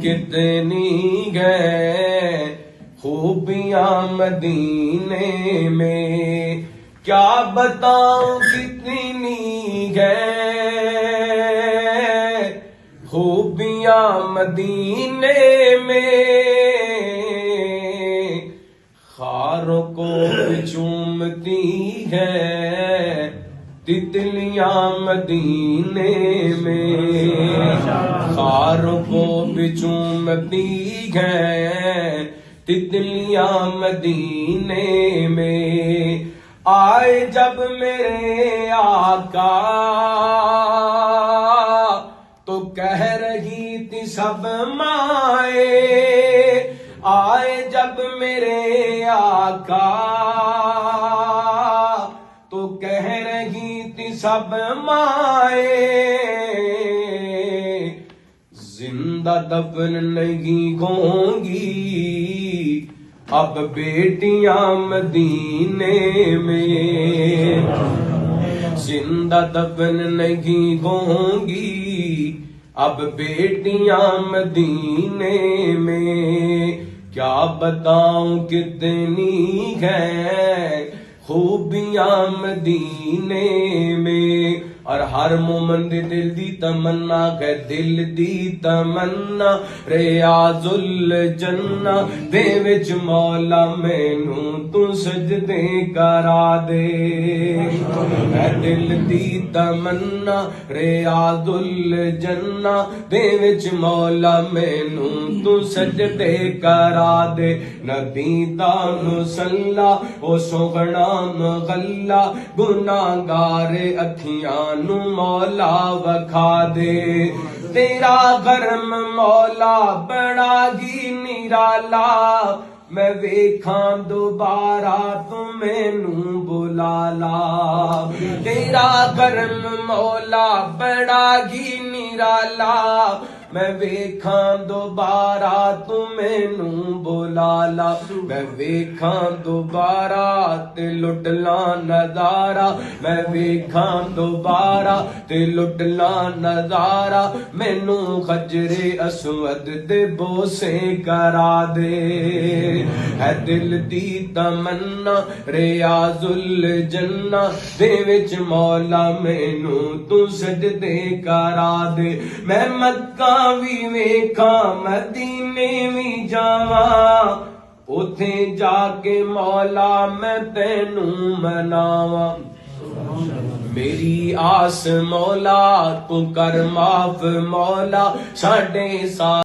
کتنی گئے خوبیاں مدینے میں، کیا بتاؤں کتنی گئے خوبیاں مدینے میں، خاروں کو چومتی ہے تتلیاں مدینے میں، خاروں کو بھی چومتی ہے تتلیاں مدینے میں، آئے جب میرے آقا تو کہہ رہی تھی سب مائیں، آئے جب میرے آقا تو کہہ رہی تھی سب مائیں، زندہ دفن نہیں ہوں گی اب بیٹیاں مدینے میں، زندہ دفن نہیں ہوں گی اب بیٹیاں مدینے میں، کیا بتاؤں کتنی ہے خوبیاں مدینے میں، اور ہر مومن دے دل دی تمنا ہے، دل دی تمنا ریاض الجنہ دے وچ مولا مینوں تو سجدے کرا دے، اے دل دی تمنا ریاض الجنہ دے وچ مولا مینوں تو سجدے کرا دے، نبی دا مصلا او سوگنا مغلا گناہگار اکھیاں نو مولا وکھا دے، تیرا گرم مولا بڑا ہی نرالا، میں ویکھاں دوبارہ تو مینوں بلا لا، تیرا گرم مولا بڑا ہی نرالا، میں ویکھاں دوبارہ تو مینوں بلا لا، میں ویکھاں دوبارہ تے لٹ لاں نظارہ، میں ویکھاں دوبارہ تے لٹ لاں نظارہ، مینوں خجر اسود دے بوسے کرا دے، ہے دل دی تمنا ریاض الجنہ دے وچ مولا مینوں تو سجدے کرا دے، میں مکہ وی ویکھاں مدینے وی جاواں، اوتھے جا کے مولا میں تینوں مناواں، میری آس مولا تو کر معاف مولا ساڈے ساتھ